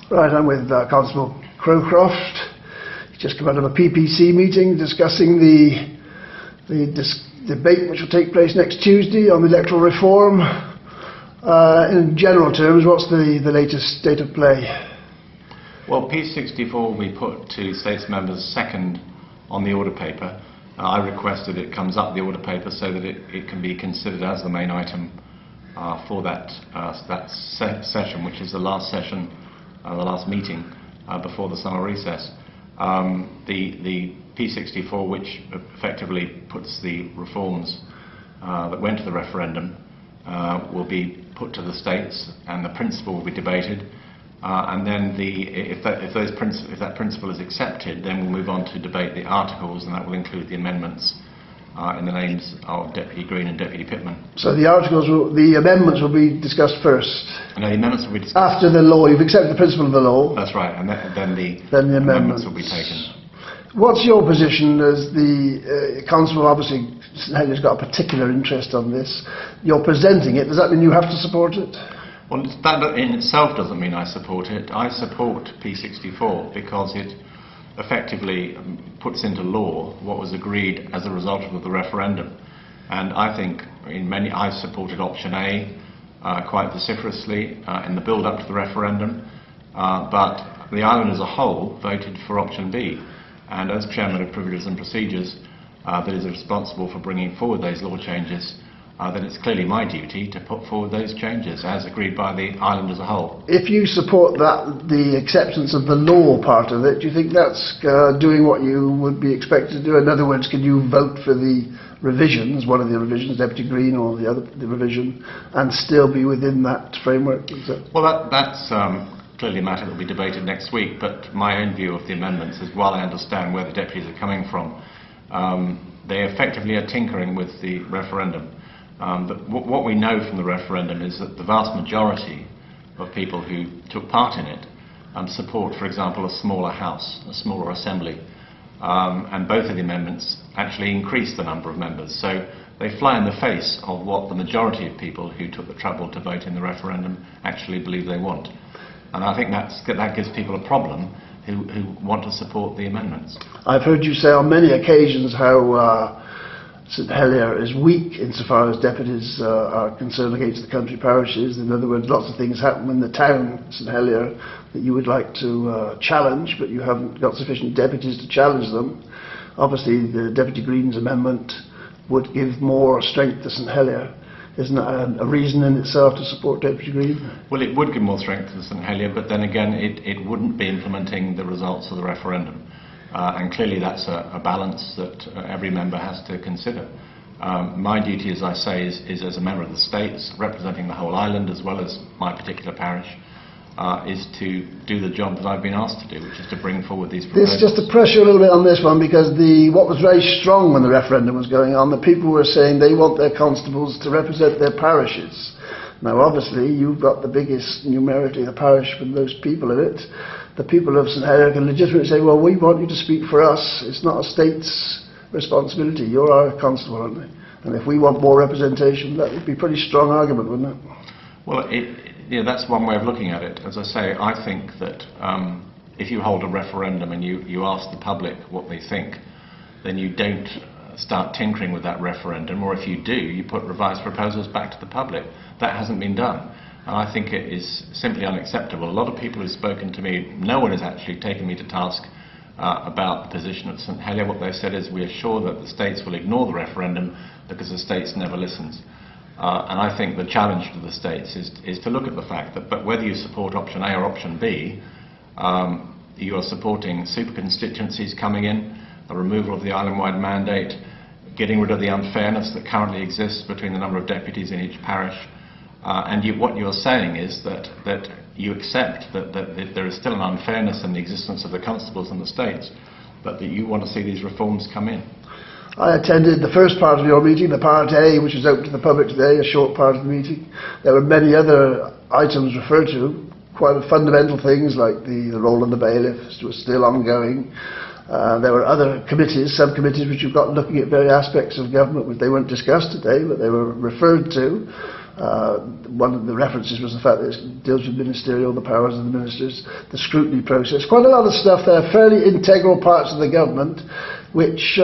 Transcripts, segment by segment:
Right, I'm with Constable Crowcroft. He's just come out of a PPC meeting discussing the debate which will take place next Tuesday on the electoral reform. In general terms, what's the latest state of play? Well, P64 we put to states members second on the order paper. I requested it comes up the order paper so that it can be considered as the main item for that session, which is the last session, the last meeting before the summer recess. The P64, which effectively puts the reforms that went to the referendum, will be put to the states, and the principle will be debated. And then if that principle is accepted, then we'll move on to debate the articles, and that will include the amendments in the names of Deputy Green and Deputy Pittman. So the amendments will be discussed first? No, the amendments will be discussed after the law. You've accepted the principle of the law? That's right, and then the amendments will be taken. What's your position as the Constable? Obviously, St Heliers got a particular interest on this. You're presenting it. Does that mean you have to support it? Well, that in itself doesn't mean I support it. I support P64 because it effectively puts into law what was agreed as a result of the referendum. And I think I supported option A quite vociferously in the build-up to the referendum, but the island as a whole voted for option B. And as Chairman of Privileges and Procedures that is responsible for bringing forward those law changes, then it's clearly my duty to put forward those changes as agreed by the island as a whole. If you support the acceptance of the law part of it, do you think that's doing what you would be expected to do? In other words, can you vote for the revisions, one of the revisions, Deputy Green or the revision, and still be within that framework? Well, that's clearly a matter that will be debated next week, but my own view of the amendments is, while I understand where the deputies are coming from, they effectively are tinkering with the referendum. But what we know from the referendum is that the vast majority of people who took part in it support, for example, a smaller house, a smaller assembly, and both of the amendments actually increase the number of members. So they fly in the face of what the majority of people who took the trouble to vote in the referendum actually believe they want. And I think that gives people a problem who want to support the amendments. I've heard you say on many occasions how St Helier is weak insofar as deputies are concerned against the country parishes. In other words, lots of things happen in the town, St Helier, that you would like to challenge, but you haven't got sufficient deputies to challenge them. Obviously, the Deputy Green's amendment would give more strength to St Helier. Isn't that a reason in itself to support Deputy Green? Well, it would give more strength to St Helier, but then again, it wouldn't be implementing the results of the referendum. And clearly that's a balance that every member has to consider. My duty, as I say, is as a member of the states, representing the whole island as well as my particular parish, is to do the job that I've been asked to do, which is to bring forward these proposals. Just to press you a little bit on this one, because what was very strong when the referendum was going on, the people were saying they want their constables to represent their parishes. Now obviously you've got the biggest numerically the parish with those people in it. The people of St Helier can legitimately say, well, we want you to speak for us. It's not a state's responsibility. You're our constable, aren't they? And if we want more representation, that would be a pretty strong argument, wouldn't it? Well, that's one way of looking at it. As I say, I think that if you hold a referendum and you ask the public what they think, then you don't start tinkering with that referendum, or if you do, you put revised proposals back to the public. That hasn't been done. And I think it is simply unacceptable. A lot of people who've spoken to me, no one has actually taken me to task about the position of St Helier. What they've said is, we are sure that the states will ignore the referendum because the states never listens. And I think the challenge to the states is to look at the fact that, but whether you support option A or option B, you are supporting super constituencies coming in, a removal of the island-wide mandate, getting rid of the unfairness that currently exists between the number of deputies in each parish. And what you're saying is that you accept that there is still an unfairness in the existence of the constables in the states, but that you want to see these reforms come in. I attended the first part of your meeting, the part A, which is open to the public today, a short part of the meeting. There were many other items referred to, quite fundamental things like the role of the bailiff was still ongoing. There were other committees, subcommittees, which you've got looking at various aspects of government, which they weren't discussed today, but they were referred to. One of the references was the fact that it deals with ministerial, the powers of the ministers, the scrutiny process, quite a lot of stuff there, fairly integral parts of the government, which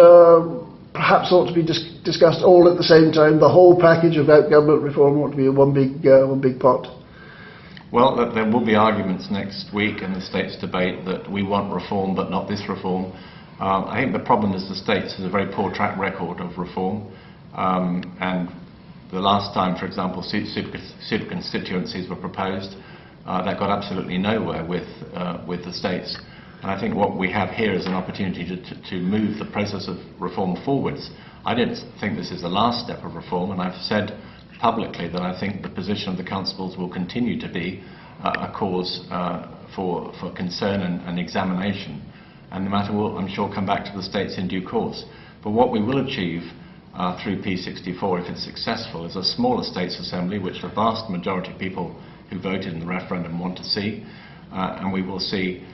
perhaps ought to be discussed all at the same time. The whole package about government reform ought to be in one big pot. Well, there will be arguments next week in the States debate that we want reform but not this reform. I think the problem is the States has a very poor track record of reform, and the last time, for example, super constituencies were proposed, that got absolutely nowhere with the States. And I think what we have here is an opportunity to move the process of reform forwards. I don't think this is the last step of reform, and I've said publicly that I think the position of the constables will continue to be a cause for concern and examination. And the matter will, I'm sure, come back to the States in due course. But what we will achieve through P64, if it's successful, is a smaller States Assembly, which the vast majority of people who voted in the referendum want to see, and we will see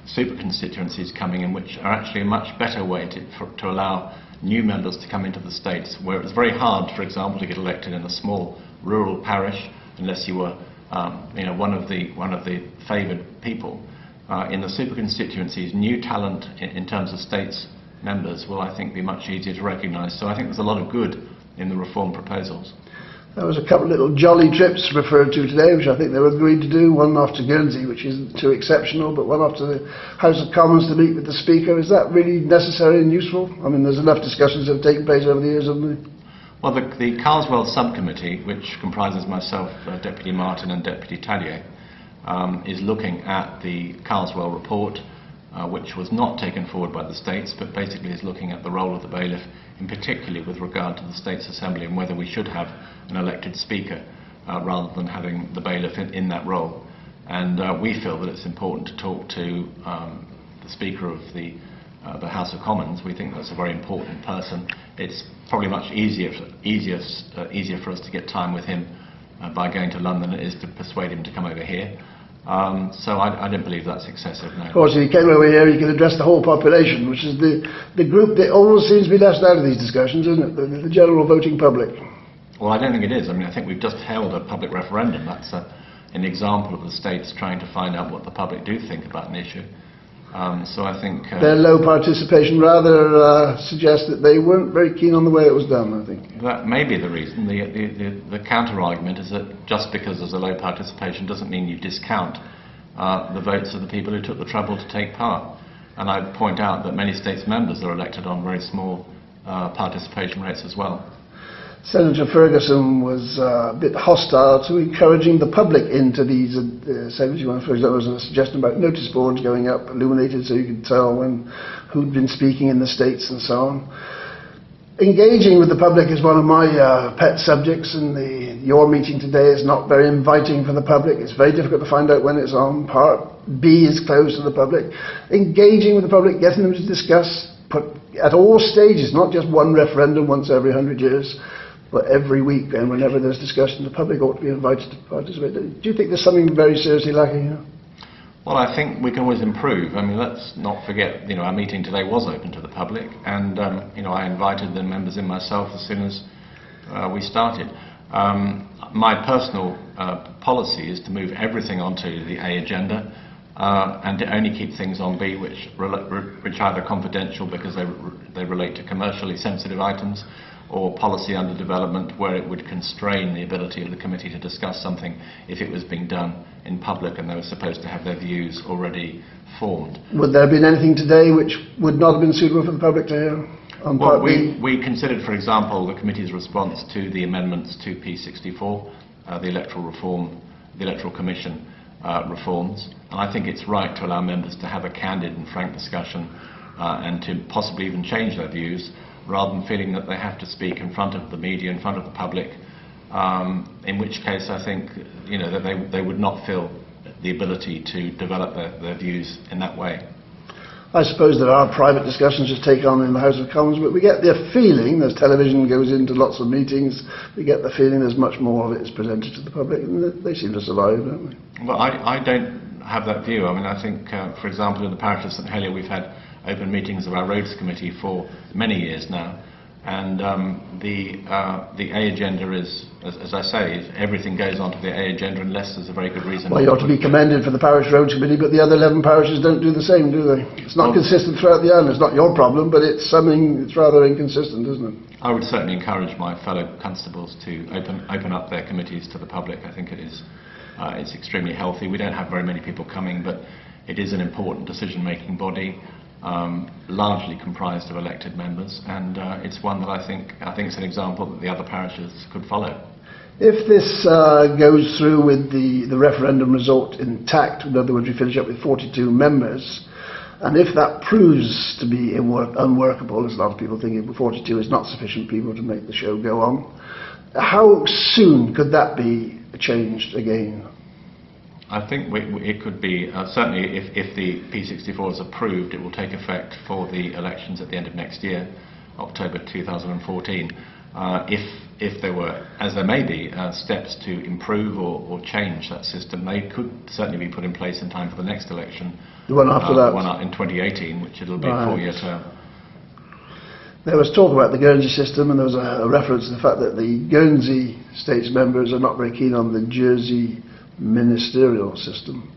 super constituencies coming in, which are actually a much better way to allow new members to come into the States, where it was very hard, for example, to get elected in a small rural parish unless you were one of the favoured people. In the super constituencies, new talent in terms of States members will, I think, be much easier to recognise. So I think there's a lot of good in the reform proposals. There was a couple of little jolly trips referred to today, which I think they were agreed to do. One off to Guernsey, which isn't too exceptional, but one off to the House of Commons to meet with the Speaker. Is that really necessary and useful? I mean, there's enough discussions that have taken place over the years, haven't there? Well, the Carswell Subcommittee, which comprises myself, Deputy Martin and Deputy Tallier, is looking at the Carswell report, which was not taken forward by the States, but basically is looking at the role of the bailiff, in particular with regard to the States Assembly and whether we should have an elected Speaker rather than having the bailiff in that role. And we feel that it's important to talk to the Speaker of the House of Commons. We think that's a very important person. It's probably much easier for us to get time with him by going to London than it is to persuade him to come over here. So I don't believe that's excessive, no. Of course, if he came over here, he could address the whole population, which is the group that always seems to be left out of these discussions, isn't it? The general voting public. Well, I don't think it is. I mean, I think we've just held a public referendum. That's an example of the States trying to find out what the public do think about an issue. So I think their low participation rather suggests that they weren't very keen on the way it was done, I think. That may be the reason. The counter-argument is that just because there's a low participation doesn't mean you discount the votes of the people who took the trouble to take part. And I'd point out that many States members are elected on very small participation rates as well. Senator Ferguson was a bit hostile to encouraging the public into these assemblies. For example, there was a suggestion about notice boards going up, illuminated, so you could tell who'd been speaking in the States and so on. Engaging with the public is one of my pet subjects, and your meeting today is not very inviting for the public. It's very difficult to find out when it's on. Part B is closed to the public. Engaging with the public, getting them to discuss at all stages, not just one referendum once every 100 years, but every week, and whenever there's discussion, the public ought to be invited to participate. Do you think there's something very seriously lacking here? Well, I think we can always improve. I mean, let's not forget, our meeting today was open to the public, and I invited the members in myself as soon as we started. My personal policy is to move everything onto the A agenda and to only keep things on B, which are either confidential because they relate to commercially sensitive items, or policy under development where it would constrain the ability of the committee to discuss something if it was being done in public and they were supposed to have their views already formed. Would there have been anything today which would not have been suitable for the public to hear on Part B? We considered, for example, the committee's response to the amendments to P64, the Electoral Reform, the Electoral Commission reforms, and I think it's right to allow members to have a candid and frank discussion and to possibly even change their views, rather than feeling that they have to speak in front of the media, in front of the public, in which case I think that they would not feel the ability to develop their views in that way. I suppose there are private discussions that take on in the House of Commons, but we get the feeling, as television goes into lots of meetings, we get the feeling there's much more of it is presented to the public, and they seem to survive, don't they? Well, I don't have that view. I mean, I think, for example, in the parish of St Helier, we've had open meetings of our Roads Committee for many years now, And the A agenda is, as I say, everything goes onto the A agenda unless there's a very good reason. Well, you ought to be commended for the Parish Roads Committee, but the other 11 parishes don't do the same, do they? It's not consistent throughout the island. It's not your problem, but it's something that's rather inconsistent, isn't it? I would certainly encourage my fellow constables to open up their committees to the public. I think it is it's extremely healthy. We don't have very many people coming, but it is an important decision-making body, largely comprised of elected members, and it's one that I think it's an example that the other parishes could follow. If this goes through with the referendum result intact, in other words, we finish up with 42 members, and if that proves to be unworkable, as a lot of people think 42 is not sufficient people to make the show go on, how soon could that be changed again? I think it could be, certainly if the P64 is approved, it will take effect for the elections at the end of next year, October 2014. If there were, as there may be, steps to improve or change that system, they could certainly be put in place in time for the next election. The one after that? The one in 2018, which it'll be a 4-year term. There was talk about the Guernsey system, and there was a reference to the fact that the Guernsey states members are not very keen on the Jersey ministerial system.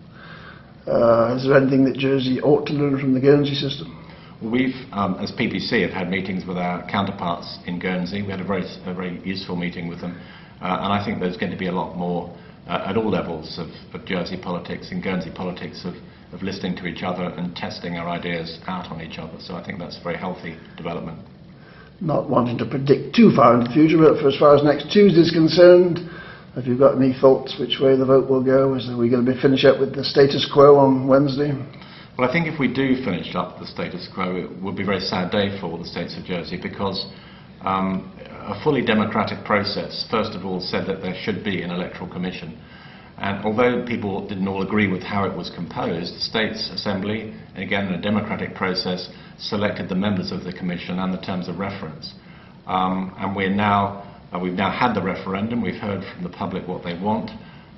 Is there anything that Jersey ought to learn from the Guernsey system? We've, as PPC, have had meetings with our counterparts in Guernsey. We had a very useful meeting with them, and I think there's going to be a lot more at all levels of Jersey politics and Guernsey politics of listening to each other and testing our ideas out on each other. So I think that's a very healthy development. Not wanting to predict too far into the future, but for as far as next Tuesday is concerned, have you got any thoughts which way the vote will go? Are we going to finish up with the status quo on Wednesday? Well, I think if we do finish up the status quo, it will be a very sad day for all the states of Jersey, because a fully democratic process, first of all, said that there should be an electoral commission. And although people didn't all agree with how it was composed, the States Assembly, again in a democratic process, selected the members of the commission and the terms of reference. And we've now had the referendum. We've heard from the public what they want.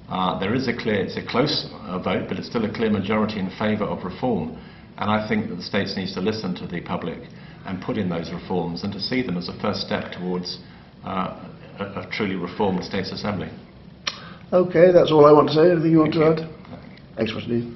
It's a close vote, but it's still a clear majority in favour of reform. And I think that the states needs to listen to the public and put in those reforms, and to see them as a first step towards a truly reformed States Assembly. Okay, that's all I want to say. Anything you want to add? Thanks, Steve.